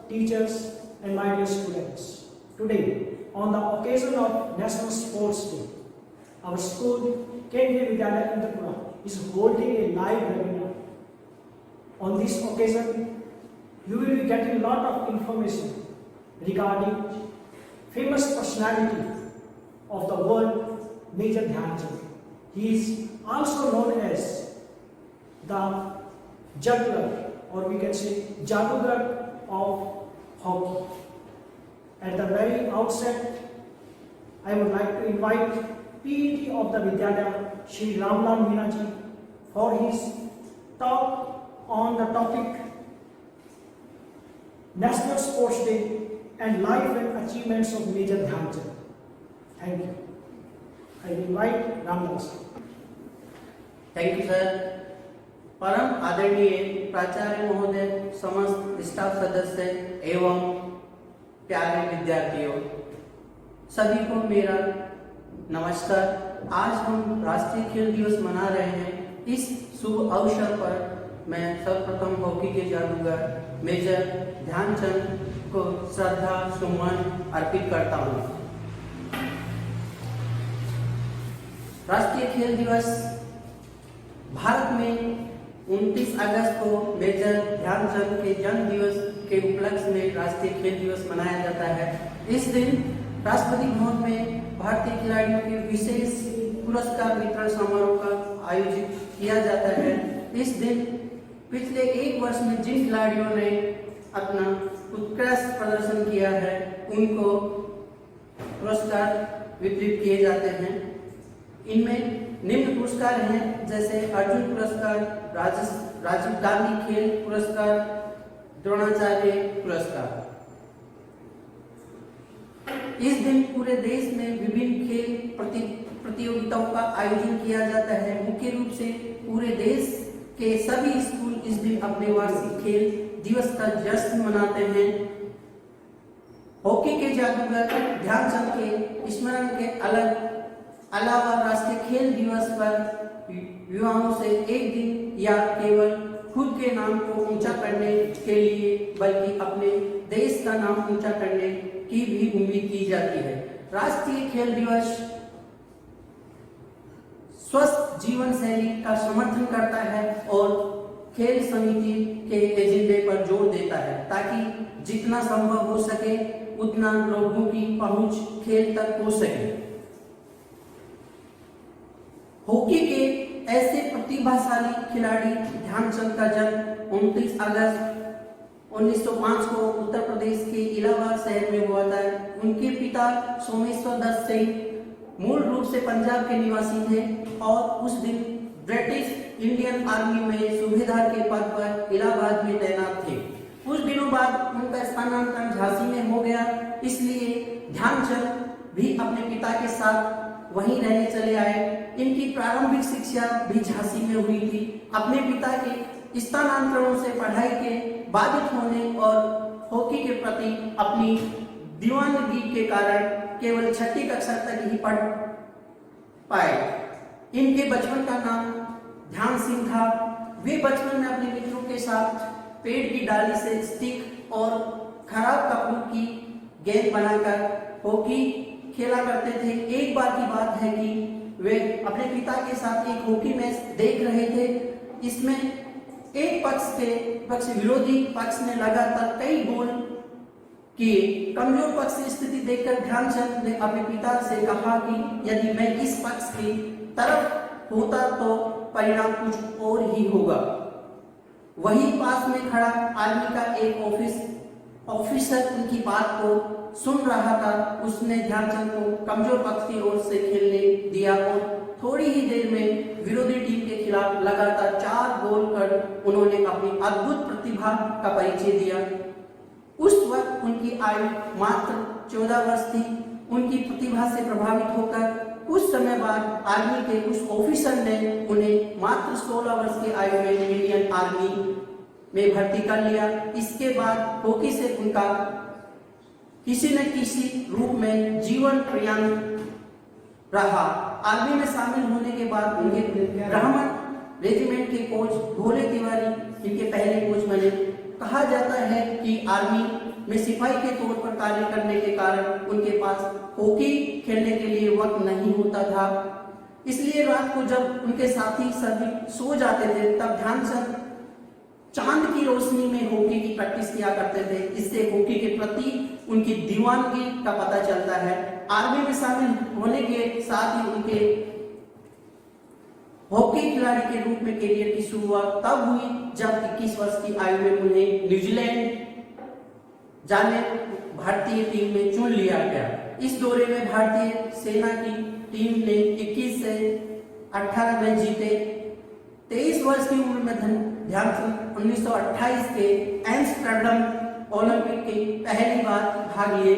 teachers, and my dear students. Today, on the occasion of National Sports Day, our school, Kendriya Vidyalaya Indrapura, is holding a live webinar. On this occasion, you will be getting a lot of information regarding famous personality of the world, Major Dhyan Chand. He is also known as the juggler, or we can say Jadugar of hockey. At the very outset, I would like to invite PET of the Vidyalaya, Shri Ramlal Meena ji, for his talk on the topic National Sports Day and Life and Achievements of Major Dhyan Chand. Thank you. I invite Ramlal sir. Thank you sir. परम आदरणीय प्राचार्य महोदय, समस्त staff सदस्य एवं प्यारे विद्यार्थियों, सभी को मेरा नमस्कार। आज हम राष्ट्रीय खेल दिवस मना रहे हैं। इस शुभ अवसर पर मैं सर्वप्रथम हॉकी के जादूगर मेजर ध्यानचंद को श्रद्धा सुमन अर्पित करता हूँ। राष्ट्रीय खेल दिवस भारत में 29 अगस्त को मेजर ध्यानचंद के जन्म दिवस के उपलक्ष्य में राष्ट्रीय खेल दिवस मनाया जाता है। इस दिन राष्ट्रपति भवन में भारतीय खिलाड़ियों के विशेष पुरस्कार वितरण समारोह का आयोजित किया जाता है। इस दिन पिछले एक वर्ष में जिन खिलाड़ियों ने अपना उत्कृष्ट प्रदर्शन किया है, उनको पुरस्कार वितरित किए जाते हैं। इनमें निम्न पुरस्कार हैं, जैसे अर्जुन पुरस्कार, राजीव गांधी खेल पुरस्कार, द्रोणाचार्य पुरस्कार। इस दिन पूरे देश में विभिन्न खेल प्रतियोगिताओं का आयोजन किया जाता है। मुख्य रूप से पूरे देश के सभी स्कूल इस दिन अपने वार्षिक खेल दिवस का जश्न मनाते हैं। हॉकी के जादूगर ध्यानचंद के स्मरण के अलावा राष्ट्रीय खेल दिवस पर युवाओं से एक दिन या केवल खुद के नाम को ऊंचा करने के लिए, बल्कि अपने देश का नाम ऊंचा करने की भी उम्मीद की जाती है। राष्ट्रीय खेल दिवस स्वस्थ जीवन शैली का समर्थन करता है और खेल समिति के एजेंडे पर जोर देता है, ताकि जितना संभव हो सके उतना लोगों की पहुंच खेल तक हो सके। हॉकी के ऐसे प्रतिभाशाली खिलाड़ी ध्यानचंद का जन्म 29 अगस्त 1905 को उत्तर प्रदेश के इलाहाबाद शहर में हुआ था। उनके पिता सोमेश्वर दत्त सिंह मूल रूप से पंजाब के निवासी थे और उस दिन ब्रिटिश इंडियन आर्मी में सूबेदार के पद पर इलाहाबाद में तैनात थे। कुछ दिनों बाद उनका स्थानांतरण झांसी में हो गया, इसलिए ध्यानचंद भी अपने पिता के साथ वहीं रहने चले आए। इनकी प्रारंभिक शिक्षा भी झांसी में हुई थी। अपने पिता के स्थानांतरणों से पढ़ाई के बाधित होने और हॉकी के प्रति अपनी दीवानगी के कारण केवल 6ठी कक्षा तक ही पढ़ पाए। इनके बचपन का नाम ध्यान सिंह था। वे बचपन में अपने मित्रों के साथ पेड़ की डाली से स्टिक और खराब कपड़ों की गेंद बनाकर हॉकी खेला करते थे। एक बार की बात है कि वे अपने पिता के साथ एक हॉकी मैच देख रहे थे। इसमें एक पक्ष विरोधी पक्ष ने लगातार कई गोल किए। कमजोर पक्ष की स्थिति देखकर ध्यानचंद ने अपने पिता से कहा कि यदि मैं इस पक्ष की तरफ होता तो परिणाम कुछ और ही होगा। वहीं पास में खड़ा आर्मी का एक ऑफिसर उनकी बात को सुन रहा था। उसने ध्यानचंद को कमजोर पक्ष की ओर से खेलने दिया और थोड़ी ही देर में विरोधी टीम के खिलाफ लगातार 4 गोल कर उन्होंने अपनी अद्भुत प्रतिभा का परिचय दिया। उस वक्त उनकी आयु मात्र 14 वर्ष थी। उनकी प्रतिभा से प्रभावित होकर कुछ समय बाद आर्मी के उस ऑफिसर ने उन्हें मात्र 16 वर्ष की आयु में इंडियन आर्मी में भर्ती कर लिया। इसके बाद हॉकी से उनका किसी न किसी रूप में जीवन पर्यंत रहा। आर्मी में शामिल होने के बाद उनके ब्राह्मण रेजिमेंट के कोच भोले तिवारी इनके पहले कोच बने कहा जाता है कि आर्मी में सिपाही के तौर पर कार्य करने के कारण उनके पास हॉकी खेलने के लिए वक्त नहीं होता था। इसलिए रात को जब उनके साथी सभी सो जाते थे तब ध्यानचंद चांद की रोशनी में हॉकी की प्रैक्टिस किया करते थे। इससे हॉकी के प्रति उनकी दीवानगी का पता चलता है। आर्मी में शामिल होने के साथ ही उनके हॉकी खिलाड़ी के रूप में करियर की शुरुआत तब हुई जब 21 वर्ष की आयु में उन्हें न्यूजीलैंड जाने भारतीय टीम में चुन लिया गया। इस दौरे में भारतीय सेना की टीम ने 21 से 18 मैच जीते। 23 वर्ष की उम्र में ध्यानचंद 1928 के एम्स्टर्डम ओलंपिक के पहली बार भाग ले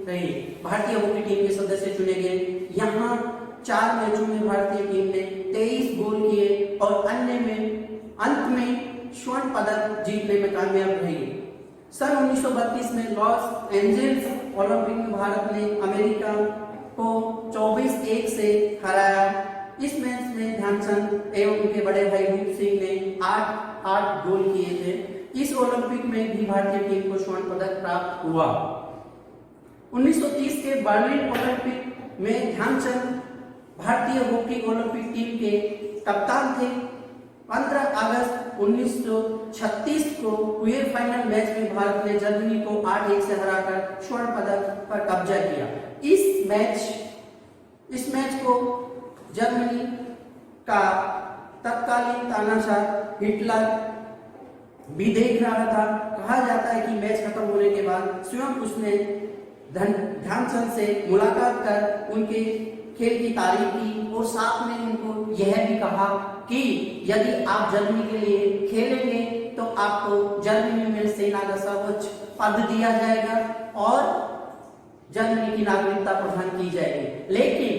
रहे भारतीय हॉकी टीम के सदस्य चुने गए। यहाँ 4 मैचों में भारतीय टीम ने 23 गोल किए और अंत में स्वर्ण पदक जीतने में कामयाब रही। सन 1932 में लॉस एंजल्स ओलंपिक में भारत ने अमेरिका को 24-1 से हराया। इस मैच में ध्यानचंद एवं उनके बड़े भाई रूप सिंह ने 8 गोल किए थे। इस ओलंपिक में भी भारतीय टीम को स्वर्ण पदक प्राप्त हुआ। 1930 के बर्लिन ओलंपिक में ध्यानचंद भारतीय हॉकी ओलंपिक टीम के कप्तान थे। 15 अगस्त 1936 को हुए फाइनल मैच में भारत ने जर्मनी को 8-1 से हराकर स्वर्ण पदक पर कब्जा किया। इस मैच को जर्मनी का तत्कालीन तानाशाह हिटलर भी देख रहा था। कहा जाता है कि मैच खत्म होने के बाद स्वयं उसने ध्यानचंद से मुलाकात कर उनके खेल की तारीफ की और साथ में उनको यह भी कहा कि यदि आप जर्मनी के लिए खेलेंगे तो आपको जर्मनी में सेना का सर्वोच्च पद दिया जाएगा और जर्मनी की नागरिकता प्रदान की जाएगी। लेकिन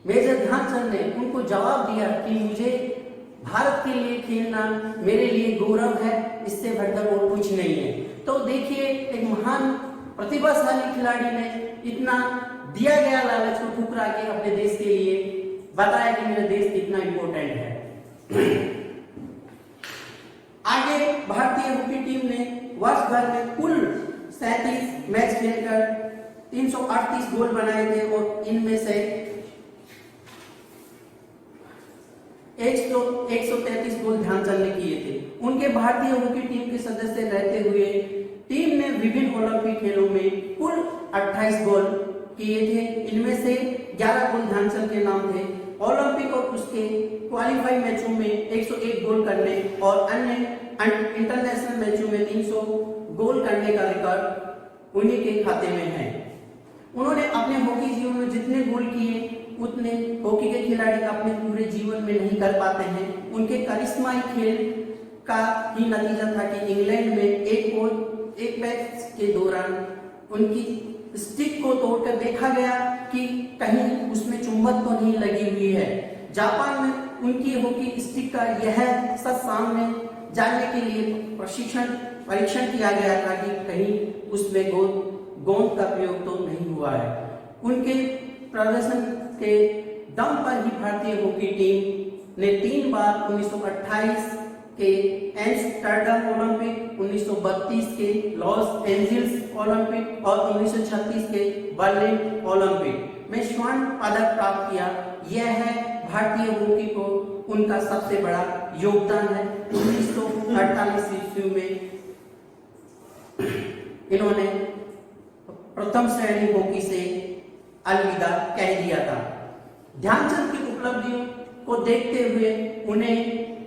मेजर ध्यानचंद ने उनको जवाब दिया कि मुझे भारत के लिए खेलना मेरे लिए गौरव है, इससे बढ़कर और कुछ नहीं है। तो देखिए, एक महान प्रतिभाशाली खिलाड़ी ने इतना दिया गया लालच को ठुकरा के अपने देश के लिए बताया कि मेरा देश कितना इंपॉर्टेंट है। आगे भारतीय हॉकी टीम ने वर्ष भर में कुल 37 मैच खेलकर 338 गोल बनाए थे और इनमें से 133 गोल ध्यानचंद ने किए थे। उनके भारतीय हॉकी टीम के सदस्य रहते हुए टीम ने विभिन्न ओलंपिक खेलों में कुल 28 गोल किए थे। इनमें से 11 गोल ध्यानचंद के नाम थे। ओलंपिक और उसके क्वालिफाई मैचों में 101 गोल करने और अन्य इंटरनेशनल मैचों में 300 गोल करने का रिकॉर्ड उन्हीं के खाते में है। उन्होंने अपने हॉकी जीवन में जितने गोल किए उतने हॉकी के खिलाड़ी अपने पूरे जीवन में नहीं कर पाते हैं। उनके करिश्माई खेल का ही नतीजा था कि इंग्लैंड में एक मैच के दौरान उनकी स्टिक को तोड़कर देखा गया कि कहीं उसमें चुंबक तो नहीं लगी हुई है। जापान में उनकी हॉकी स्टिक का यह सच सामने जानने के लिए परीक्षण किया गया था कि कहीं उसमें गोंद का प्रयोग तो नहीं हुआ है। उनके प्रदर्शन के दम पर ही भारतीय हॉकी टीम ने 3 बार 1928 के एम्स्टर्डम ओलंपिक, 1932 के लॉस एंजल्स ओलंपिक और 1936 के बर्लिन ओलंपिक में स्वर्ण पदक प्राप्त किया। यह है भारतीय हॉकी को उनका सबसे बड़ा योगदान है। 1948 ईस्वी में इन्होंने प्रथम श्रेणी हॉकी से अलविदा कह दिया था। ध्यानचंद की उपलब्धियों को देखते हुए उन्हें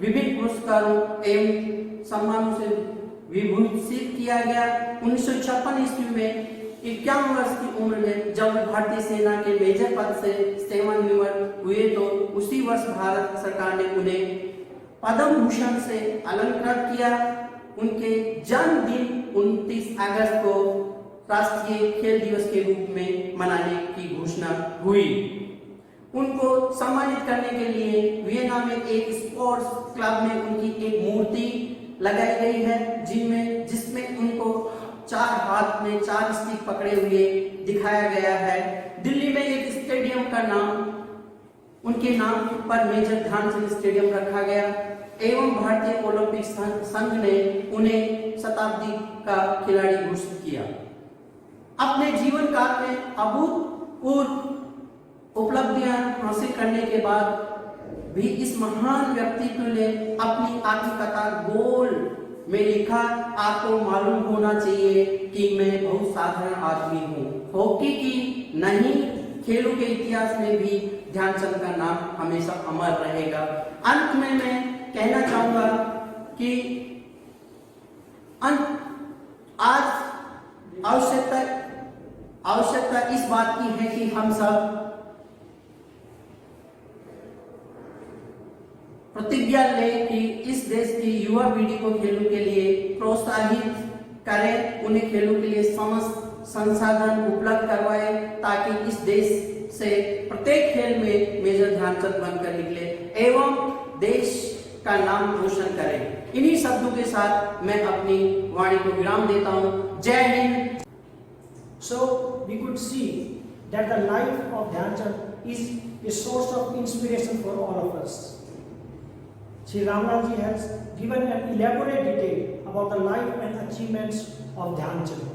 विभिन्न पुरस्कारों एवं सम्मानों से विभूषित किया गया। 1956 ईस्वी में 51 वर्ष की उम्र में जब भारतीय सेना के मेजर पद से सेवानिवृत्त हुए तो उसी वर्ष भारत सरकार ने उन्हें पद्म भूषण से अलंकृत किया। उनके जन्मदिन 29 अगस्त को राष्ट्रीय खेल दिवस के रूप में मनाने की घोषणा हुई। उनको सम्मानित करने के लिए वियना में एक स्पोर्ट्स क्लब में उनकी एक मूर्ति लगाई गई है जिसमें उनको 4 हाथ में 4 स्टिक पकड़े हुए दिखाया गया है। दिल्ली में एक स्टेडियम का नाम उनके नाम पर मेजर ध्यानचंद स्टेडियम रखा गया एवं भारतीय ओलंपिक संघ ने उन्हें शताब्दी का खिलाड़ी घोषित किया। अपने जीवन काल में अभूतपूर्व उपलब्धियां हासिल करने के बाद भी इस महान व्यक्तित्व ने अपनी आत्मकथा गोल में लिखा, आपको मालूम होना चाहिए कि मैं बहुत साधारण आदमी हूँ। हॉकी की नहीं, खेलों के इतिहास में भी ध्यानचंद का नाम हमेशा अमर रहेगा। अंत में मैं कहना चाहूंगा कि आज आवश्यकता इस बात की है कि हम सब प्रतिज्ञा लें कि इस देश की युवा पीढ़ी को खेलों के लिए प्रोत्साहित करें, उन्हें खेलों के लिए समस्त संसाधन उपलब्ध करवाए ताकि इस देश से प्रत्येक खेल में मेजर ध्यानचंद बनकर निकले एवं देश का नाम रोशन करें। इन्हीं शब्दों के साथ मैं अपनी वाणी को विराम देता हूँ। जय Hind. So we could see that the life of Dhyan Chand is a source of inspiration for all of us. Sri Ramalji has given an elaborate detail about the life and achievements of Dhyan Chand.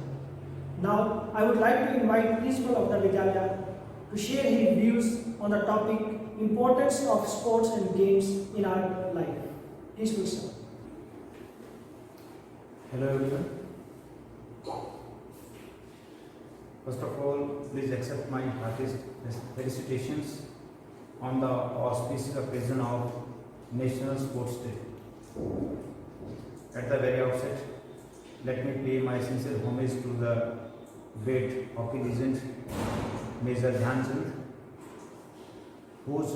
Now I would like to invite Principal of the Vidyalaya to share his views on the topic importance of sports and games in our life. Please, sir. Hello everyone. First of all, please accept my heartiest felicitations on the auspicious occasion of National Sports Day. At the very outset, let me pay my sincere homage to the great hockey legend Major Dhyan Chand, whose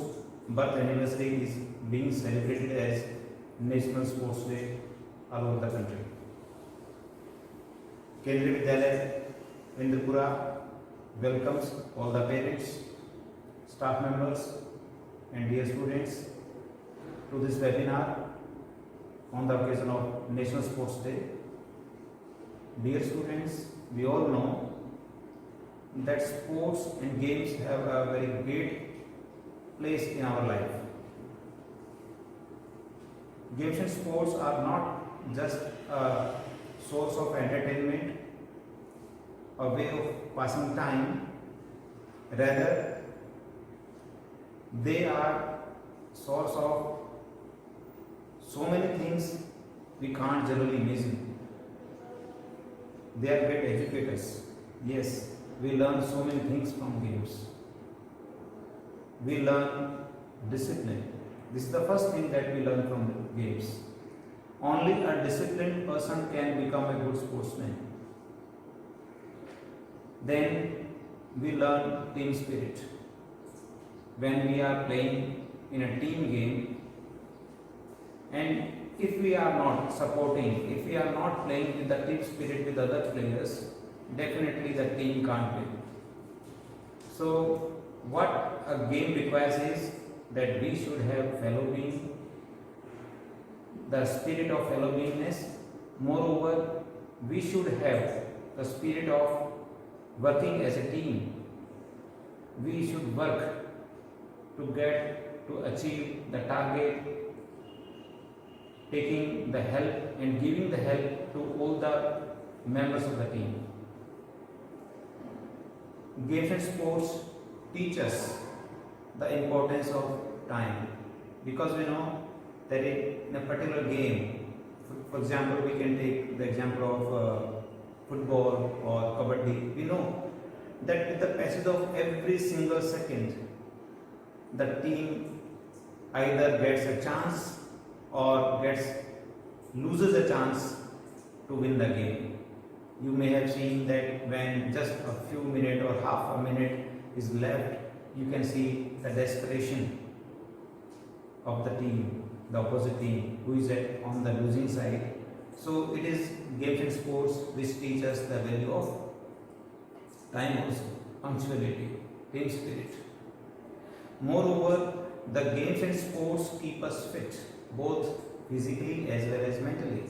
birth anniversary is being celebrated as National Sports Day all over the country. Kendriya Vidyalaya Indrapura welcomes all the parents, staff members and dear students to this webinar on the occasion of National Sports Day. Dear students, we all know that sports and games have a very great place in our life. Games and sports are not just a source of entertainment, a way of passing time, rather they are source of so many things we can't generally imagine. They are great educators. Yes, we learn so many things from games. We learn discipline. This is the first thing that we learn from games. Only a disciplined person can become a good sportsman. Then we learn team spirit. When we are playing in a team game, and if we are not supporting, if we are not playing with the team spirit with other players, definitely the team can't win. So what a game requires is that we should have fellow being, the spirit of fellow beingness. Moreover, we should have the spirit of working as a team. We should work to achieve the target, taking the help and giving the help to all the members of the team. Games and sports teach us the importance of time, because we know that in a particular game, for example, we can take the example of football or kabaddi. We know that with the passage of every single second, the team either gets a chance or loses a chance to win the game. You may have seen that when just a few minutes or half a minute is left, you can see the desperation of the team, the opposite team, who is on the losing side. So it is games and sports which teach us the value of time also, punctuality, team spirit. Moreover, the games and sports keep us fit, both physically as well as mentally.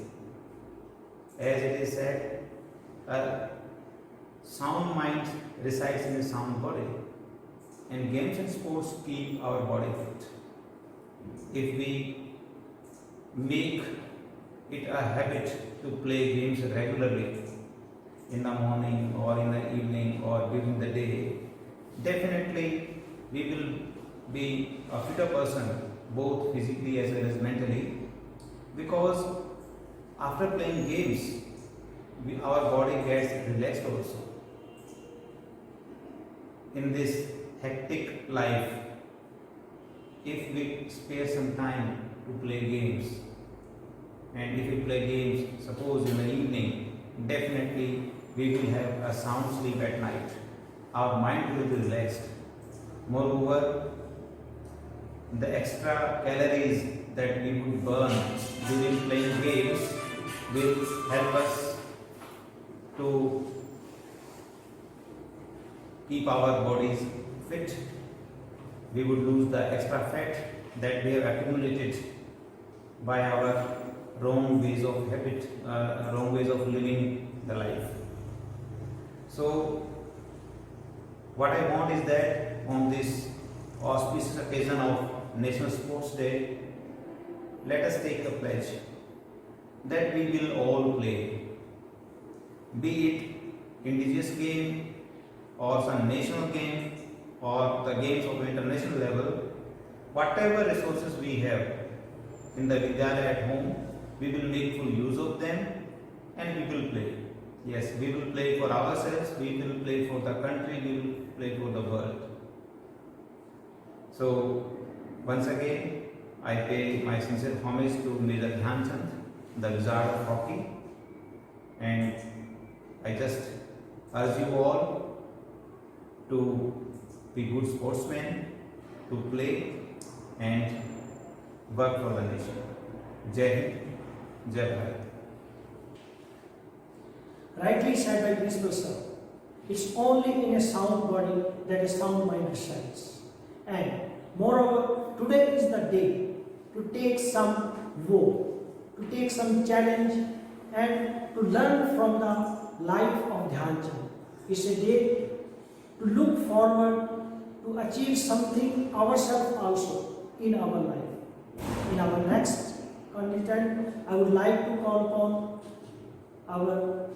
As it is said, a sound mind resides in a sound body, and games and sports keep our body fit. If we make it a habit to play games regularly in the morning or in the evening or during the day, definitely we will be a fitter person both physically as well as mentally, because after playing games our body gets relaxed also. In this hectic life, if we spare some time to play games, and if we play games suppose in the evening, definitely we will have a sound sleep at night. Our mind will be relaxed. Moreover, the extra calories that we would burn during playing games will help us to keep our bodies fit. We would lose the extra fat that we have accumulated by our wrong ways of wrong ways of living the life. So, what I want is that on this auspicious occasion of National Sports Day, let us take a pledge that we will all play, be it indigenous game or some national game or the games of international level. Whatever resources we have in the Vidyalaya at home, we will make full use of them and we will play. Yes, we will play for ourselves, we will play for the country, we will play for the world. So, once again, I pay my sincere homage to Major Dhyan Chand, the wizard of hockey, and I just urge you all to be good sportsmen, to play and work for the nation. Jai Hind, Jai Bharat. Rightly said by Principal Sir, it's only in a sound body that a sound mind resides. And moreover, today is the day to take some vow, to take some challenge and to learn from the life of Dhyan Chand. It's a day to look forward to achieve something ourselves also in our life. In our next content, I would like to call upon our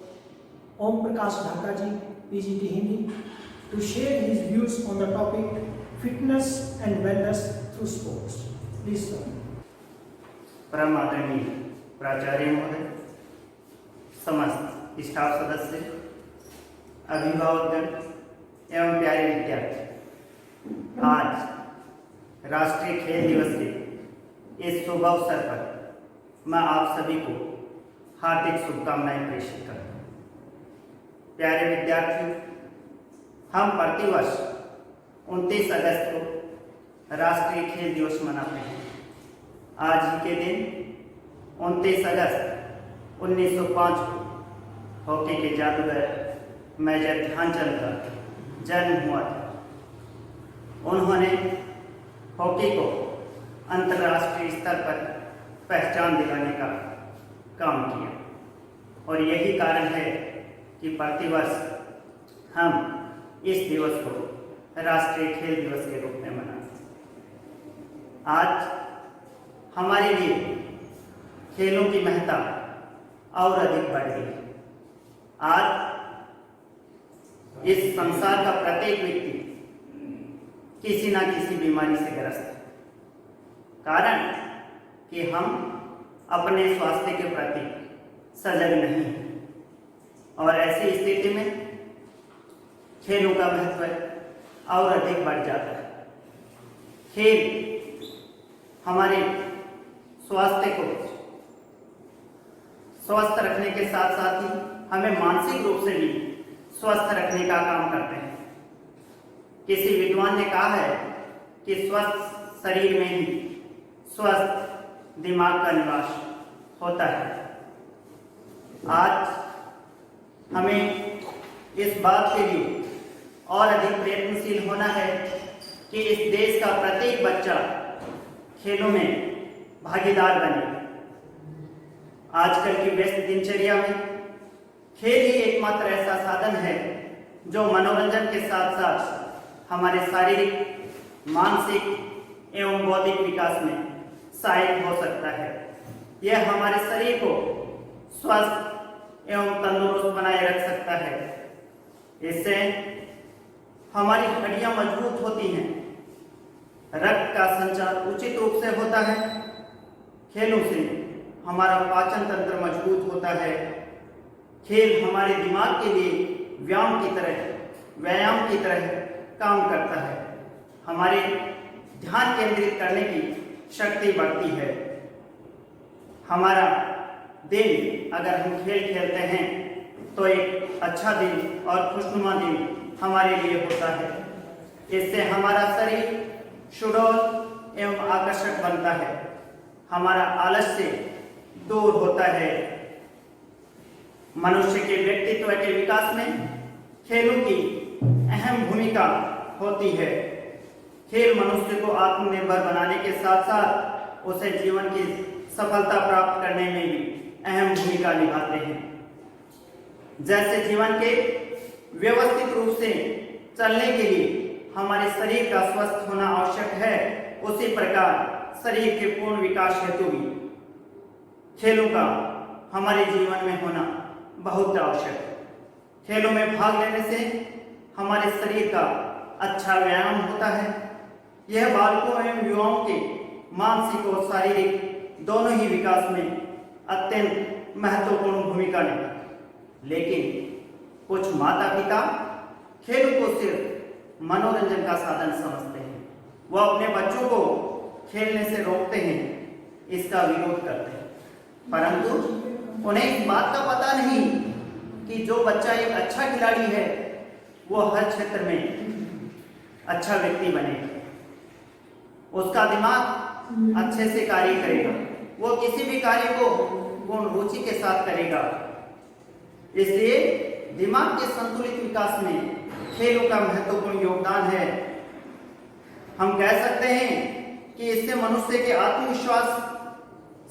Om Prakash Dhaka ji, PGT Hindi, to share his views on the topic fitness and wellness through sports. Please, sir. परम आदरणीय प्राचार्य महोदय, समस्त staff सदस्य, अभिभावकगण एवं प्यारे विद्यार्थी, आज राष्ट्रीय खेल दिवस के इस शुभ अवसर पर मैं आप सभी को हार्दिक शुभकामनाएं प्रेषित करता हूँ। प्यारे विद्यार्थियों, हम प्रतिवर्ष 29 अगस्त को राष्ट्रीय खेल दिवस मनाते हैं। आज ही के दिन 29 अगस्त 1905 को हॉकी के जादूगर मेजर ध्यानचंद का जन्म हुआ था। उन्होंने हॉकी को अंतर्राष्ट्रीय स्तर पर पहचान दिलाने का काम किया और यही कारण है कि प्रतिवर्ष हम इस दिवस को राष्ट्रीय खेल दिवस के रूप में मनाते हैं। आज हमारे लिए खेलों की महत्ता और अधिक बढ़ गई है। आज इस संसार का प्रत्येक व्यक्ति किसी न किसी बीमारी से ग्रस्त है, कारण कि हम अपने स्वास्थ्य के प्रति सजग नहीं हैं और ऐसी स्थिति में खेलों का महत्व और अधिक बढ़ जाता है। खेल हमारे स्वास्थ्य को स्वस्थ रखने के साथ साथ ही हमें मानसिक रूप से भी स्वस्थ रखने का काम करते हैं। किसी विद्वान ने कहा है कि स्वस्थ शरीर में ही स्वस्थ दिमाग का निवास होता है। आज हमें इस बात के लिए और अधिक प्रयत्नशील होना है कि इस देश का प्रत्येक बच्चा खेलों में भागीदार बने। आजकल की व्यस्त दिनचर्या में खेल ही एकमात्र ऐसा साधन है जो मनोरंजन के साथ साथ हमारे शारीरिक, मानसिक एवं बौद्धिक विकास में सहायक हो सकता है। यह हमारे शरीर को स्वस्थ एवं तंदुरुस्त बनाए रख सकता है। इससे हमारी हड्डियां मजबूत होती हैं, रक्त का संचार उचित रूप से होता है। खेलों से हमारा पाचन तंत्र मजबूत होता है। खेल हमारे दिमाग के लिए व्यायाम की तरह काम करता है। हमारे ध्यान केंद्रित करने की शक्ति बढ़ती है। हमारा दिन, अगर हम खेल खेलते हैं तो एक अच्छा दिन और खुशनुमा दिन हमारे लिए होता है। इससे हमारा शरीर सुडौल एवं आकर्षक बनता है। हमारा आलस्य दूर होता है। मनुष्य के व्यक्तित्व के विकास में खेलों की अहम भूमिका होती है। खेल मनुष्य को आत्मनिर्भर बनाने के साथ साथ उसे जीवन की सफलता प्राप्त करने में भी अहम भूमिका निभाते हैं। जैसे जीवन के व्यवस्थित रूप से चलने के लिए हमारे शरीर का स्वस्थ होना आवश्यक है, उसी प्रकार शरीर के पूर्ण विकास हेतु भी खेलों का हमारे जीवन में होना बहुत आवश्यक है। खेलों में भाग लेने से हमारे शरीर का अच्छा व्यायाम होता है। यह बालकों एवं युवाओं के मानसिक और शारीरिक दोनों ही विकास में अत्यंत महत्वपूर्ण भूमिका निभाता है। लेकिन कुछ माता पिता खेलों को सिर्फ मनोरंजन का साधन समझते हैं। वह अपने बच्चों को खेलने से रोकते हैं, इसका विरोध करते हैं, परंतु उन्हें इस बात का पता नहीं कि जो बच्चा एक अच्छा खिलाड़ी है वो हर क्षेत्र में अच्छा व्यक्ति बनेगा। उसका दिमाग अच्छे से कार्य करेगा। वो किसी भी कार्य को पूर्ण रुचि के साथ करेगा। इसलिए दिमाग के संतुलित विकास में खेलों का महत्वपूर्ण योगदान है। हम कह सकते हैं कि इससे मनुष्य के आत्मविश्वास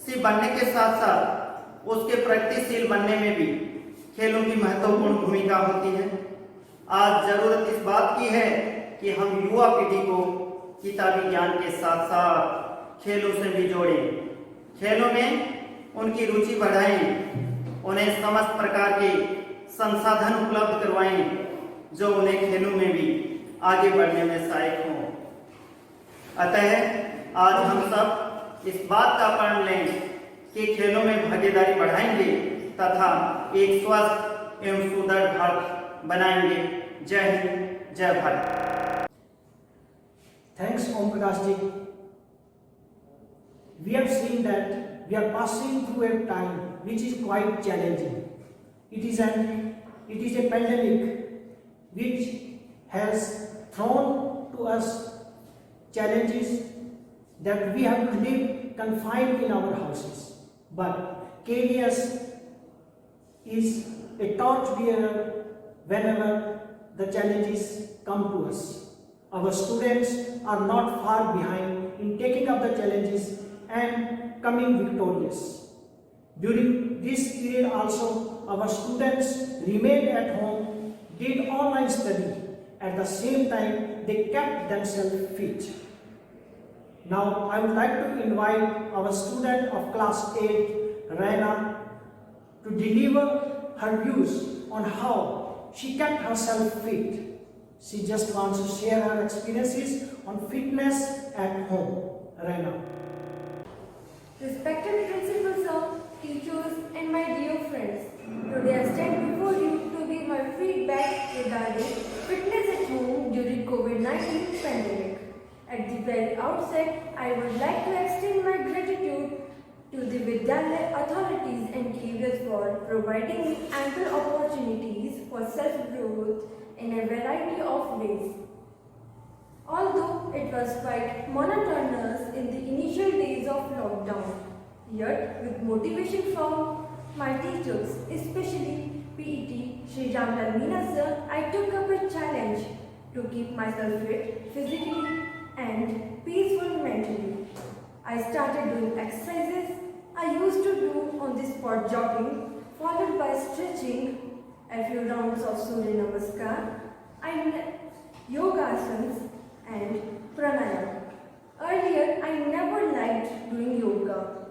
से बनने के साथ साथ उसके प्रगतिशील बनने में भी खेलों की महत्वपूर्ण भूमिका होती है। आज जरूरत इस बात की है कि हम युवा पीढ़ी को किताबी ज्ञान के साथ साथ खेलों से भी जोड़ें। खेलों में उनकी रुचि बढ़ाएं, उन्हें समस्त प्रकार के संसाधन उपलब्ध करवाएं जो उन्हें खेलों में भी आगे बढ़ने में सहायक हों। अतः आज हम सब इस बात का प्रण लें कि खेलों में भागीदारी बढ़ाएंगे तथा एक स्वस्थ एवं सुदृढ़ भारत बनाएंगे। जय हिंद, जय Bharat. Thanks, Om Prakash ji. We have seen that we are passing through a time which is quite challenging. It is a pandemic which has thrown to us challenges that we have to live confined in our houses. But KDS is a torch bearer whenever the challenges come to us. Our students are not far behind in taking up the challenges and coming victorious. During this period also, our students remained at home, did online study. At the same time, they kept themselves fit. Now, I would like to invite our student of class 8, Raina, to deliver her views on how she kept herself fit. She just wants to share her experiences on fitness at home. Raina. Respected principal sir, teachers and my dear friends, today I stand before you to give my feedback regarding fitness at home during COVID-19 pandemic. At the very outset, I would like to extend my gratitude to the Vidyalaya authorities and careers for providing me ample opportunities for self-growth in a variety of ways. Although it was quite monotonous in the initial days of lockdown, yet with motivation from my teachers, especially PET Shri Ramlal Meena sir, I took up a challenge to keep myself fit physically and peaceful mentally. I started doing exercises I used to do on the spot jogging, followed by stretching, a few rounds of Surya Namaskar. yogasanas, and pranayama. Earlier, I never liked doing yoga.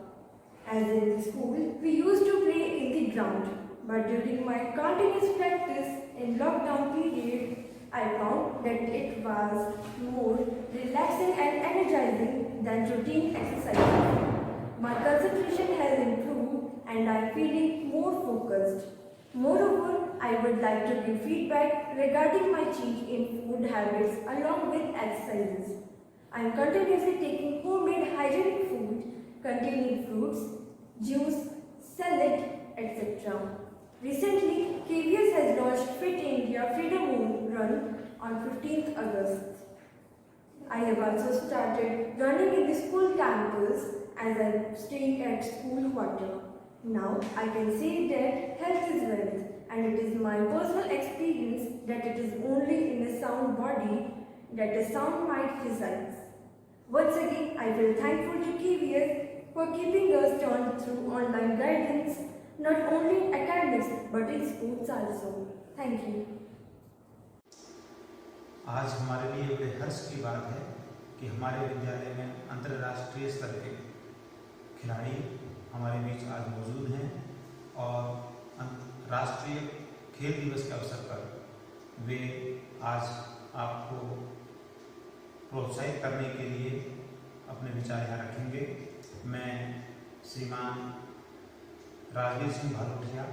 As in the school, we used to play in the ground. But during my continuous practice in lockdown period, I found that it was more relaxing and energizing than routine exercises. My concentration has improved and I am feeling more focused. Moreover, I would like to give feedback regarding my change in food habits along with exercises. I am continuously taking homemade hygienic food containing fruits, juice, salad, etc. Recently, KVS has launched Fit India Freedom Run on 15th August. I have also started running in the school campus as I am staying at school quarter. Now, I can say that health is wealth, and it is my personal experience that it is only in a sound body that a sound mind resides. Once again, I feel thankful to KVS for keeping us turned through online guidance, not only in academics but in sports also. Thank you. आज हमारे लिए बड़े हर्ष की बात है कि हमारे विद्यालय में अंतर्राष्ट्रीय स्तर के खिलाड़ी हमारे बीच आज मौजूद हैं और राष्ट्रीय खेल दिवस के अवसर पर वे आज आपको प्रोत्साहित करने के लिए अपने विचार यहाँ रखेंगे। मैं श्रीमान राजवीर सिंह भालोटिया,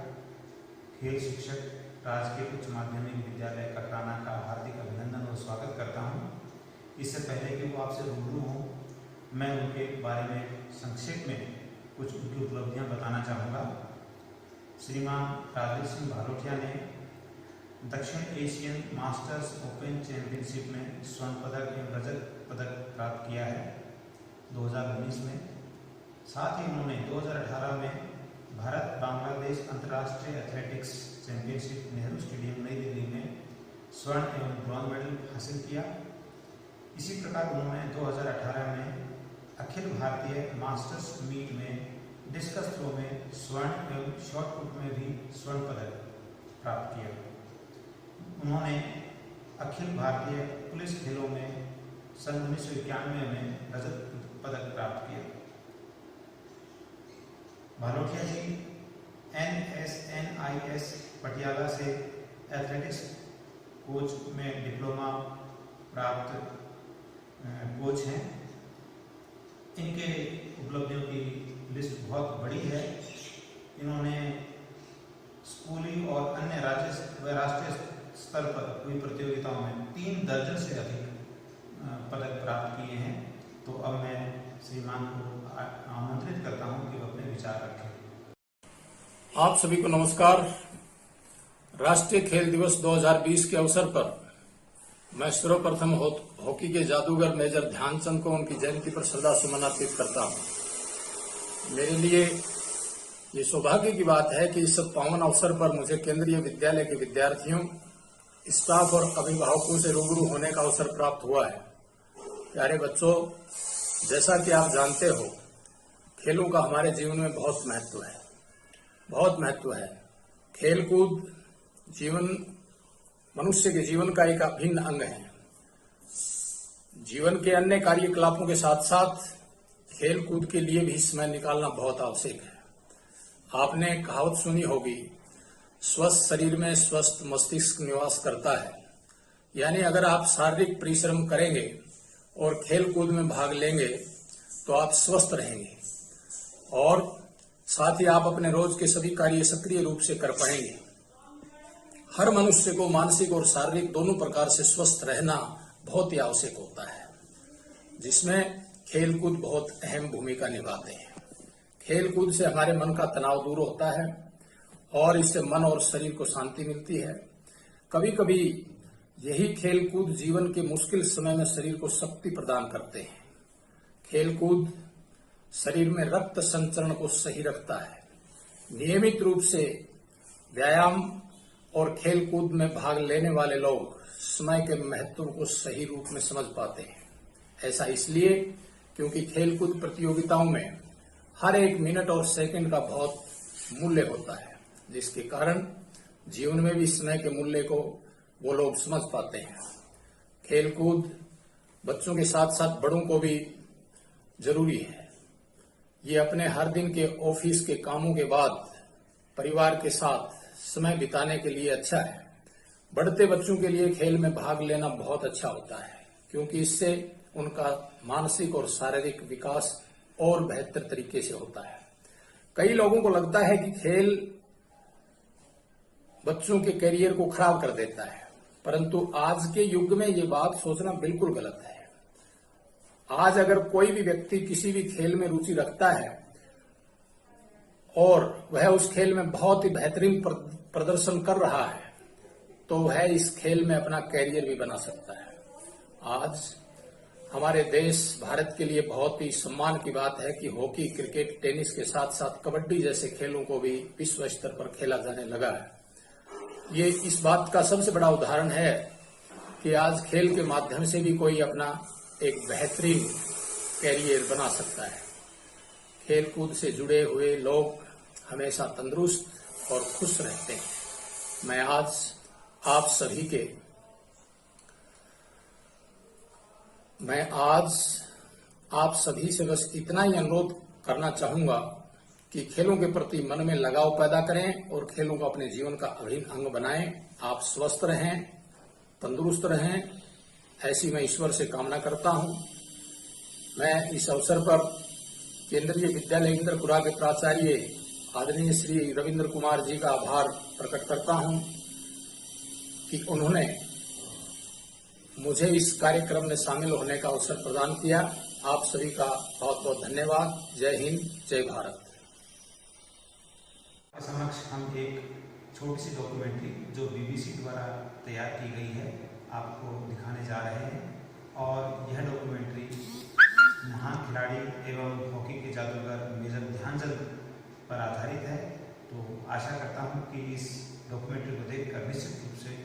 खेल शिक्षक, राजकीय उच्च माध्यमिक विद्यालय कटराना का हार्दिक अभिनंदन और स्वागत करता हूँ। इससे पहले कि वो आपसे रूबरू हों, मैं उनके बारे में संक्षेप में कुछ उनकी उपलब्धियाँ बताना चाहूँगा। श्रीमान राजवीर सिंह भालोटिया ने दक्षिण एशियन मास्टर्स ओपन चैंपियनशिप में स्वर्ण पदक एवं रजत पदक प्राप्त किया है 2019 में। साथ ही उन्होंने 2018 में भारत बांग्लादेश अंतर्राष्ट्रीय एथलेटिक्स चैंपियनशिप नेहरू स्टेडियम नई दिल्ली में स्वर्ण एवं ब्रॉन्ज मेडल हासिल किया। इसी प्रकार उन्होंने 2018 में अखिल भारतीय मास्टर्स मीट में डिस्कस थ्रो में स्वर्ण एवं शॉट पुट में भी स्वर्ण पदक प्राप्त किया। उन्होंने अखिल भारतीय पुलिस खेलों में सन 1991 में रजत पदक प्राप्त किया। भालोटिया जी NSNIS पटियाला से एथलेटिक्स कोच में डिप्लोमा प्राप्त कोच हैं। इनके उपलब्धियों की लिस्ट बहुत बड़ी है। इन्होंने स्कूली और अन्य राज्य व राष्ट्रीय स्तर पर हुई प्रतियोगिताओं में 3 दर्जन से अधिक पदक प्राप्त किए हैं। तो अब मैं श्रीमान को आमंत्रित करता हूं कि वो अपने विचार रखें। आप सभी को नमस्कार। राष्ट्रीय खेल दिवस 2020 के अवसर पर मैं सर्वप्रथम हॉकी के जादूगर मेजर ध्यानचंद को उनकी जयंती पर श्रद्धा सुमन अर्पित करता हूं। मेरे लिए ये सौभाग्य की बात है कि इस पावन अवसर पर मुझे केंद्रीय विद्यालय के विद्यार्थियों, स्टाफ और अभिभावकों से रूबरू होने का अवसर प्राप्त हुआ है। प्यारे बच्चों, जैसा कि आप जानते हो, खेलों का हमारे जीवन में बहुत महत्व है। खेलकूद मनुष्य के जीवन का एक अभिन्न अंग है। जीवन के अन्य कार्यकलापों के साथ साथ खेलकूद के लिए भी समय निकालना बहुत आवश्यक है। आपने कहावत सुनी होगी, स्वस्थ शरीर में स्वस्थ मस्तिष्क निवास करता है। यानी अगर आप शारीरिक परिश्रम करेंगे और खेलकूद में भाग लेंगे तो आप स्वस्थ रहेंगे और साथ ही आप अपने रोज के सभी कार्य सक्रिय रूप से कर पाएंगे। हर मनुष्य को मानसिक और शारीरिक दोनों प्रकार से स्वस्थ रहना बहुत ही आवश्यक होता है, जिसमें खेलकूद बहुत अहम भूमिका निभाते हैं। खेलकूद से हमारे मन का तनाव दूर होता है और इससे मन और शरीर को शांति मिलती है। कभी कभी यही खेलकूद जीवन के मुश्किल समय में शरीर को शक्ति प्रदान करते हैं। खेलकूद शरीर में रक्त संचरण को सही रखता है। नियमित रूप से व्यायाम और खेलकूद में भाग लेने वाले लोग समय के महत्व को सही रूप में समझ पाते हैं। ऐसा इसलिए क्योंकि खेलकूद प्रतियोगिताओं में हर एक मिनट और सेकंड का बहुत मूल्य होता है, जिसके कारण जीवन में भी समय के मूल्य को वो लोग समझ पाते हैं। खेलकूद बच्चों के साथ साथ बड़ों को भी जरूरी है। ये अपने हर दिन के ऑफिस के कामों के बाद परिवार के साथ समय बिताने के लिए अच्छा है। बढ़ते बच्चों के लिए खेल में भाग लेना बहुत अच्छा होता है, क्योंकि इससे उनका मानसिक और शारीरिक विकास और बेहतर तरीके से होता है। कई लोगों को लगता है कि खेल बच्चों के करियर को खराब कर देता है, परंतु आज के युग में ये बात सोचना बिल्कुल गलत है। आज अगर कोई भी व्यक्ति किसी भी खेल में रुचि रखता है और वह उस खेल में बहुत ही बेहतरीन प्रदर्शन कर रहा है, तो वह इस खेल में अपना कैरियर भी बना सकता है। आज हमारे देश भारत के लिए बहुत ही सम्मान की बात है कि हॉकी, क्रिकेट, टेनिस के साथ साथ कबड्डी जैसे खेलों को भी विश्व स्तर पर खेला जाने लगा है। ये इस बात का सबसे बड़ा उदाहरण है कि आज खेल के माध्यम से भी कोई अपना एक बेहतरीन कैरियर बना सकता है। खेलकूद से जुड़े हुए लोग हमेशा तंदुरुस्त और खुश रहते हैं। मैं आज आप सभी से बस इतना ही अनुरोध करना चाहूंगा कि खेलों के प्रति मन में लगाव पैदा करें और खेलों को अपने जीवन का अभिन्न अंग बनाएं। आप स्वस्थ रहें, तंदुरुस्त रहें, ऐसी मैं ईश्वर से कामना करता हूं। मैं इस अवसर पर केंद्रीय विद्यालय इंद्रपुरा के प्राचार्य आदरणीय श्री रविंद्र कुमार जी का आभार प्रकट करता हूं कि उन्होंने मुझे इस कार्यक्रम में शामिल होने का अवसर प्रदान किया। आप सभी का बहुत बहुत धन्यवाद। जय हिंद, जय भारत। समक्ष हम एक छोटी सी डॉक्यूमेंट्री जो बीबीसी द्वारा तैयार की गई है आपको दिखाने जा रहे हैं। और यह डॉक्यूमेंट्री महान खिलाड़ी एवं हॉकी के जादूगर मेजर ध्यानचंद पर आधारित है। तो आशा करता हूं कि इस डॉक्यूमेंट्री को देखकर निश्चित रूप से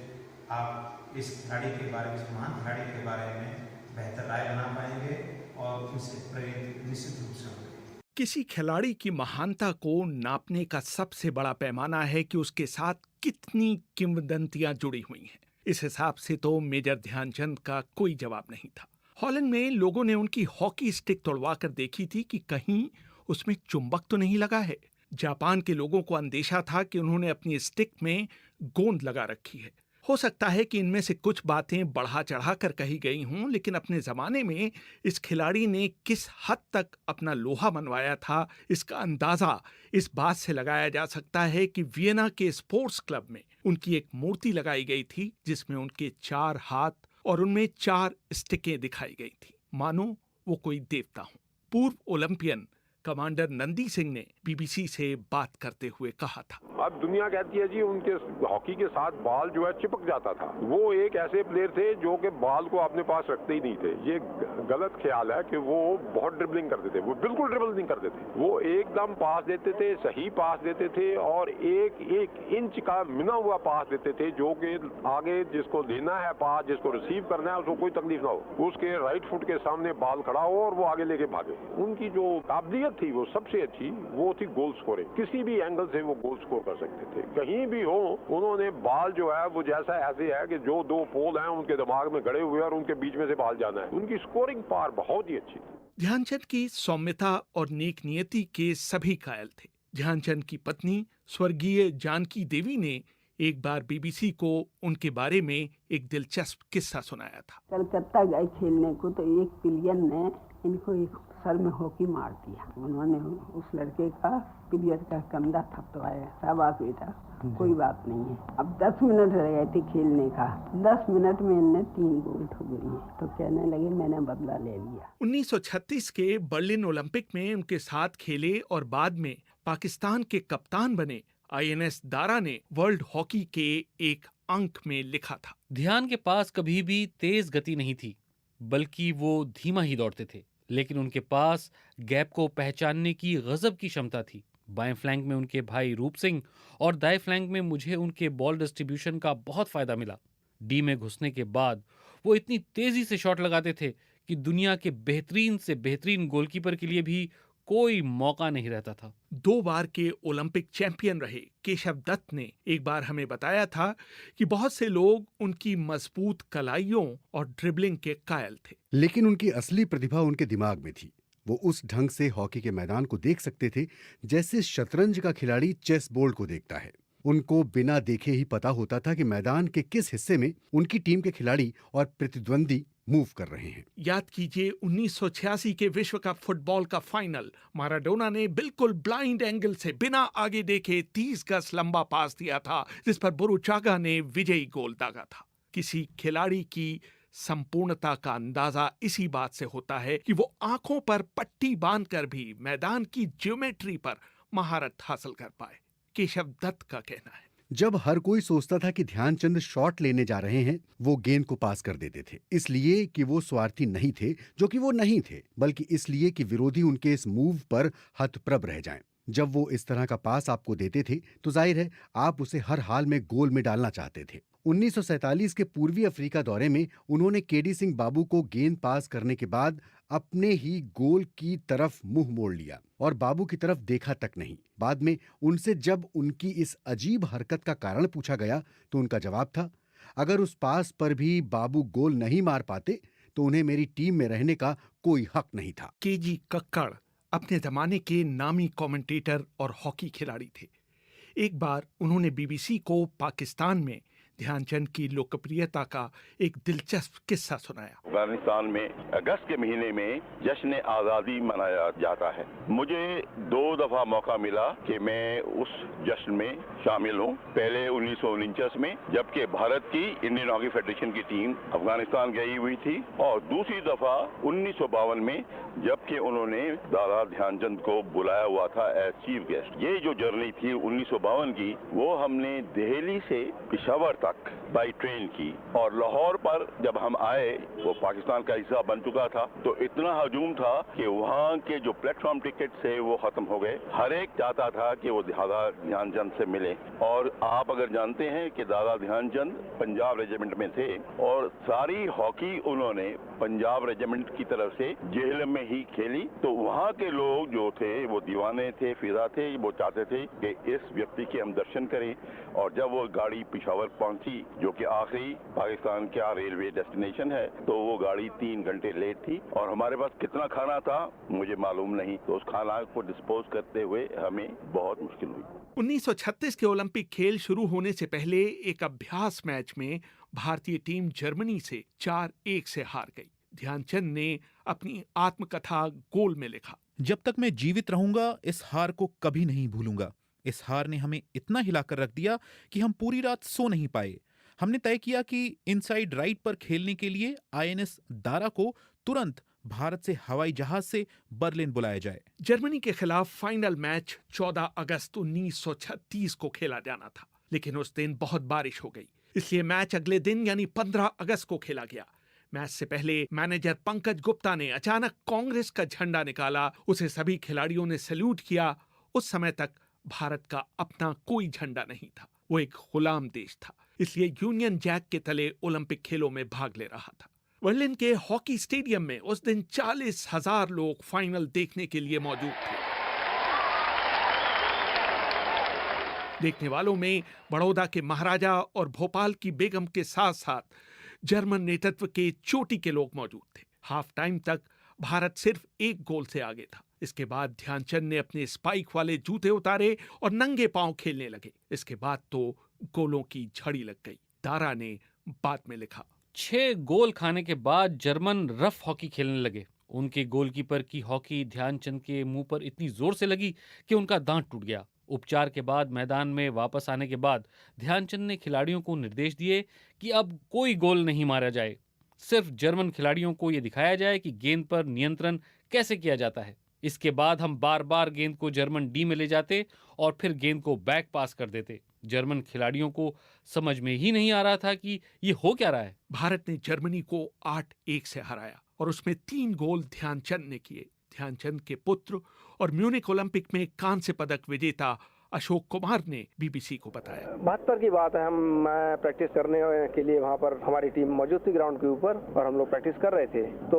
आप इस खिलाड़ी के बारे में, इस महान खिलाड़ी के बारे में बेहतर राय बना पाएंगे और उनसे प्रेरित निश्चित रूप से होंगे। किसी खिलाड़ी की महानता को नापने का सबसे बड़ा पैमाना है कि उसके साथ कितनी किंवदंतियां जुड़ी हुई हैं। इस हिसाब से तो मेजर ध्यानचंद का कोई जवाब नहीं था। हॉलैंड में लोगों ने उनकी हॉकी स्टिक तोड़वा कर देखी थी कि कहीं उसमें चुंबक तो नहीं लगा है। जापान के लोगों को अंदेशा था कि उन्होंने अपनी स्टिक में गोंद लगा रखी है। हो सकता है कि इनमें से कुछ बातें बढ़ा चढ़ा कर कही गई हों, लेकिन अपने जमाने में इस खिलाड़ी ने किस हद तक अपना लोहा मनवाया था, इसका अंदाजा इस बात से लगाया जा सकता है कि वियना के स्पोर्ट्स क्लब में उनकी एक मूर्ति लगाई गई थी जिसमें उनके 4 हाथ और उनमें 4 स्टिकें दिखाई गई थी, मानो वो कोई देवता हो। पूर्व ओलंपियन कमांडर नंदी सिंह ने बीबीसी से बात करते हुए कहा था, अब दुनिया कहती है जी उनके हॉकी के साथ बॉल जो है चिपक जाता था। वो एक ऐसे प्लेयर थे जो कि बॉल को अपने पास रखते ही नहीं थे। ये गलत ख्याल है कि वो बहुत ड्रिबलिंग करते थे। वो बिल्कुल ड्रिबल नहीं करते थे। वो एकदम पास देते थे, सही पास देते थे और एक इंच का मिना हुआ पास देते थे, जो कि आगे जिसको देना है पास, जिसको रिसीव करना है, उसको कोई तकलीफ ना हो। उसके राइट फुट के सामने बॉल खड़ा हो और वो आगे लेके भागे। उनकी जो काबिलियत थी वो सबसे अच्छी वो थी गोल स्कोरिंग। किसी भी एंगल से वो गोल स्कोर कर सकते थे, कहीं भी हो। उन्होंने बॉल जो है वो जैसा ऐसे है कि जो 2 पोल हैं उनके दिमाग में गड़े हुए और उनके बीच में से बॉल जाना है। उनकी स्कोरिंग पावर बहुत ही अच्छी थी। ध्यानचंद की सौम्यता और नेक नियति के सभी कायल थे। ध्यानचंद की पत्नी स्वर्गीय जानकी देवी ने एक बार बीबीसी को उनके बारे में एक दिलचस्प किस्सा सुनाया था। कलकत्ता गए खेलने को तो एक प्लेयर ने इनको एक सर में हॉकी मार दिया। उन्होंने उस लड़के का प्लेयर का कंधा थपथपाया। शाबाश बेटा, कोई बात नहीं है। अब 10 मिनट रह गए थे खेलने का। 10 मिनट में इनने 3 गोल ठोक दिए। तो कहने लगे मैंने बदला ले लिया। 1936 के बर्लिन ओलंपिक में उनके साथ खेले और बाद में पाकिस्तान के कप्तान बने INS दारा ने वर्ल्ड हॉकी के एक अंक में लिखा था, ध्यान के पास कभी भी तेज गति नहीं थी, बल्कि वो धीमा ही दौड़ते थे, लेकिन उनके पास गैप को पहचानने की गजब की क्षमता थी। बाएं फ्लैंक में उनके भाई रूप सिंह और दाएं फ्लैंक में मुझे उनके बॉल डिस्ट्रीब्यूशन का बहुत फायदा मिला। डी में घुसने के बाद वो इतनी तेजी से शॉट लगाते थे कि दुनिया के बेहतरीन से बेहतरीन गोलकीपर के लिए भी कोई मौका नहीं रहता था। 2 बार के ओलंपिक चैंपियन रहे केशव दत्त ने एक बार हमें बताया था कि बहुत से लोग उनकी मजबूत कलाइयों और ड्रिबलिंग के कायल थे, लेकिन उनकी असली प्रतिभा उनके दिमाग में थी। वो उस ढंग से हॉकी के मैदान को देख सकते थे जैसे शतरंज का खिलाड़ी चेस बोर्ड को देखता है। उनको बिना देखे ही पता होता था कि मैदान के किस हिस्से में उनकी टीम के खिलाड़ी और प्रतिद्वंदी मूव कर रहे हैं। याद कीजिए 1986 के विश्व कप फुटबॉल का फाइनल, माराडोना ने बिल्कुल ब्लाइंड एंगल से बिना आगे देखे 30 गज लंबा पास दिया था, जिस पर बुरुचागा ने विजयी गोल दागा था। किसी खिलाड़ी की संपूर्णता का अंदाजा इसी बात से होता है कि वो आंखों पर पट्टी बांधकर भी मैदान की ज्योमेट्री पर महारत हासिल कर पाए। केशव दत्त का कहना है, जब हर कोई सोचता था कि ध्यानचंद शॉट लेने जा रहे हैं, वो गेंद को पास कर देते थे, इसलिए कि वो स्वार्थी नहीं थे, जो कि वो नहीं थे, बल्कि इसलिए कि विरोधी उनके इस मूव पर हतप्रभ रह जाएं। जब वो इस तरह का पास आपको देते थे तो जाहिर है आप उसे हर हाल में गोल में डालना चाहते थे। 1947 के पूर्वी अफ्रीका दौरे में उन्होंने केडी सिंह बाबू को गेंद पास करने के बाद अपने ही गोल की तरफ मुंह मोड़ लिया और बाबू की तरफ देखा तक नहीं। बाद में उनसे जब उनकी इस अजीब हरकत का कारण पूछा गया तो उनका जवाब था, अगर उस पास पर भी बाबू गोल नहीं मार पाते तो उन्हें मेरी टीम में रहने का कोई हक नहीं था। केजी कक्कड़ अपने जमाने के नामी कमेंटेटर और हॉकी खिलाड़ी थे। एक बार उन्होंने बीबीसी को पाकिस्तान में ध्यानचंद की लोकप्रियता का एक दिलचस्प किस्सा सुनाया। अफगानिस्तान में अगस्त के महीने में जश्न आज़ादी मनाया जाता है। मुझे 2 दफा मौका मिला कि मैं उस जश्न में शामिल हूँ। पहले 1949 में, जबकि भारत की इंडियन हॉकी फेडरेशन की टीम अफगानिस्तान गई हुई थी, और दूसरी दफा 1952 में, जबकि उन्होंने दादा ध्यानचंद को बुलाया हुआ था एज चीफ गेस्ट। ये जो जर्नी थी 1952 की, वो हमने दिल्ली से पेशावर तक बाई ट्रेन की, और लाहौर पर जब हम आए वो पाकिस्तान का हिस्सा बन चुका था, तो इतना हजूम था कि वहाँ के जो प्लेटफॉर्म टिकट थे वो खत्म हो गए। हर एक चाहता था कि वो दादा ध्यानचंद से मिले। और आप अगर जानते हैं कि दादा ध्यानचंद पंजाब रेजिमेंट में थे, और सारी हॉकी उन्होंने पंजाब रेजिमेंट की तरफ से जेहलम में ही खेली, तो वहाँ के लोग जो थे वो दीवाने थे, फिदा थे, वो चाहते थे कि इस व्यक्ति के हम दर्शन करें। और जब वो गाड़ी पेशावर पहुंची, जो कि आखिरी पाकिस्तान का रेलवे डेस्टिनेशन है, तो वो गाड़ी 3 घंटे लेट थी, और हमारे पास कितना खाना था मुझे मालूम नहीं, तो उस खाना को डिस्पोज करते हुए हमें बहुत मुश्किल हुई। 1936 के ओलंपिक खेल शुरू होने से पहले एक अभ्यास मैच में भारतीय टीम जर्मनी से 4-1 से हार गई। ध्यानचंद ने अपनी आत्मकथा गोल में लिखा, जब तक मैं जीवित रहूंगा इस हार को कभी नहीं भूलूंगा। इस हार ने हमें इतना हिलाकर रख दिया कि हम पूरी रात सो नहीं पाए। हमने तय किया कि इनसाइड राइट पर खेलने के लिए आईएनएस दारा को तुरंत भारत से हवाई जहाज से बर्लिन बुलाया जाए। जर्मनी के खिलाफ फाइनल मैच 14 अगस्त 1936 को खेला जाना था, लेकिन उस दिन बहुत बारिश हो गई, इसलिए मैच अगले दिन यानी 15 अगस्त को खेला गया। मैच से पहले मैनेजर पंकज गुप्ता ने अचानक कांग्रेस का झंडा निकाला, उसे सभी खिलाड़ियों ने सैल्यूट किया। उस समय तक भारत का अपना कोई झंडा नहीं था, वो एक गुलाम देश था, इसलिए यूनियन जैक के तले ओलंपिक खेलों में भाग ले रहा था। बर्लिन के हॉकी स्टेडियम में उस दिन 40,000 लोग फाइनल देखने के लिए मौजूद थे। देखने वालों में बड़ौदा के महाराजा और भोपाल की बेगम के साथ साथ जर्मन नेतृत्व के चोटी के लोग मौजूद थे। हाफ टाइम तक भारत सिर्फ 1 गोल से आगे था। इसके बाद ध्यानचंद ने अपने स्पाइक वाले जूते उतारे और नंगे पांव खेलने लगे। इसके बाद तो गोलों की झड़ी लग गई। दारा ने बाद में लिखा, 6 गोल खाने के बाद जर्मन रफ हॉकी खेलने लगे। उनके गोलकीपर की हॉकी ध्यानचंद के मुंह पर इतनी जोर से लगी कि उनका दांत टूट गया। उपचार के बाद मैदान में वापस आने के बाद ध्यानचंद ने खिलाड़ियों को निर्देश दिए कि अब कोई गोल नहीं मारा जाए, सिर्फ जर्मन खिलाड़ियों को यह दिखाया जाए कि गेंद पर नियंत्रण कैसे किया जाता है। इसके बाद हम बार बार गेंद को जर्मन डी में ले जाते और फिर गेंद को बैक पास कर देते। जर्मन खिलाड़ियों को समझ में ही नहीं आ रहा था कि ये हो क्या रहा है। भारत ने जर्मनी को 8-1 से हराया और उसमें 3 गोल ध्यानचंद ने किए। ध्यानचंद के पुत्र और म्यूनिक ओलंपिक में कांस्य पदक विजेता अशोक कुमार ने बीबीसी को बताया। 72 की बात है, मैं प्रैक्टिस करने के लिए वहाँ पर हमारी टीम मौजूद थी ग्राउंड के ऊपर और हम लोग प्रैक्टिस कर रहे थे। तो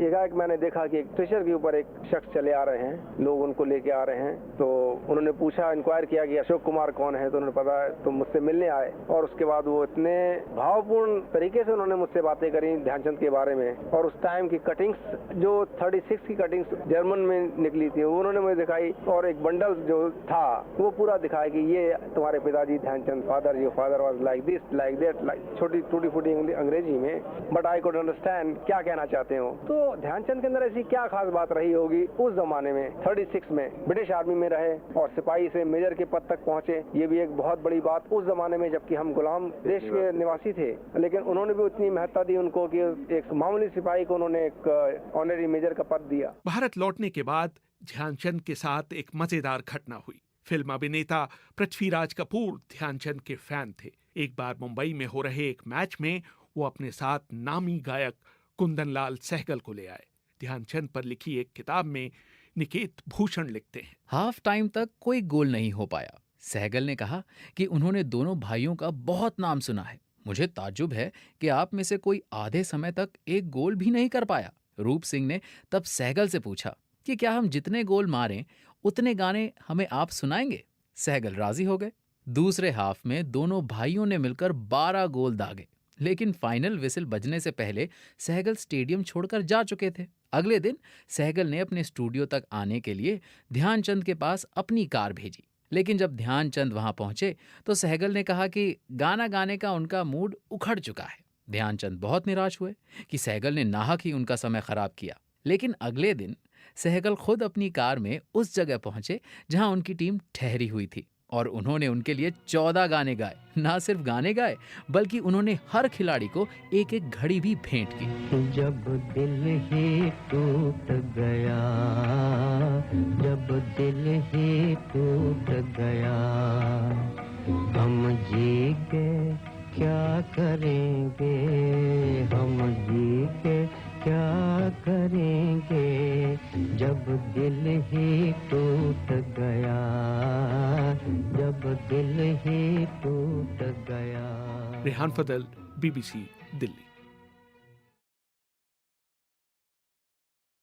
एकाएक मैंने देखा कि एक स्ट्रेचर के ऊपर एक शख्स चले आ रहे हैं, लोग उनको लेके आ रहे हैं। तो उन्होंने पूछा, इंक्वायर किया कि अशोक कुमार कौन है, तो उन्होंने पता है, तो मुझसे मिलने आए और उसके बाद वो इतने भावपूर्ण तरीके से उन्होंने मुझसे बातें करी ध्यानचंद के बारे में। और उस टाइम की कटिंग्स जो 36 की कटिंग्स जर्मन में निकली थी वो उन्होंने मुझे दिखाई और एक बंडल जो था वो पूरा दिखाया कि ये तुम्हारे पिताजी Dhyanchand, father your father was like this like that, like छोटी टूटी फूटी अंग्रेजी में, बट आई कुड अंडरस्टैंड क्या कहना चाहते हो। तो ध्यानचंद के अंदर ऐसी क्या खास बात रही होगी उस जमाने में, 36 में ब्रिटिश आर्मी में रहे और सिपाही से मेजर के पद तक पहुंचे, ये भी एक बहुत बड़ी बात उस जमाने में, जबकि हम गुलाम देश के निवासी थे। लेकिन उन्होंने भी उतनी महत्ता दी उनको कि एक मामूली सिपाही को उन्होंने एक ऑनरी मेजर का पद दिया। भारत लौटने के बाद ध्यानचंद के साथ एक मजेदार घटना हुई। फिल्म अभिनेता पृथ्वीराज कपूर ध्यानचंद के फैन थे। एक बार मुंबई में हो रहे एक मैच में वो अपने साथ नामी गायक कुंदनलाल सहगल को ले आए। ध्यानचंद पर लिखी एक किताब में निकेत भूषण लिखते हैं, हाफ टाइम तक कोई गोल नहीं हो पाया। सहगल ने कहा कि उन्होंने दोनों भाइयों का बहुत नाम सुना है। मुझे ताज्जुब है कि आप में से कोई आधे समय तक एक गोल भी नहीं कर पाया। रूप सिंह ने तब सहगल से पूछा कि क्या हम जितने गोल मारें उतने गाने हमें आप सुनाएंगे। सहगल राजी हो गए। दूसरे हाफ में दोनों भाइयों ने मिलकर 12 गोल दागे, लेकिन फाइनल विसिल बजने से पहले सहगल स्टेडियम छोड़कर जा चुके थे। अगले दिन सहगल ने अपने स्टूडियो तक आने के लिए ध्यानचंद के पास अपनी कार भेजी, लेकिन जब ध्यानचंद वहां पहुंचे तो सहगल ने कहा कि गाना गाने का उनका मूड उखड़ चुका है। ध्यानचंद बहुत निराश हुए कि सहगल ने नाहक ही उनका समय खराब किया। लेकिन अगले दिन सहगल खुद अपनी कार में उस जगह पहुंचे जहां उनकी टीम ठहरी हुई थी और उन्होंने उनके लिए 14 गाने गाए। ना सिर्फ गाने गाए बल्कि उन्होंने हर खिलाड़ी को एक एक घड़ी भी भेंट की। जब दिल ही टूट गया, जब दिल ही टूट गया, हम जी के क्या करेंगे, हम जी के क्या करेंगे, जब दिल ही टूट गया, जब दिल ही टूट गया। रेहान फजल, बीबीसी, दिल्ली।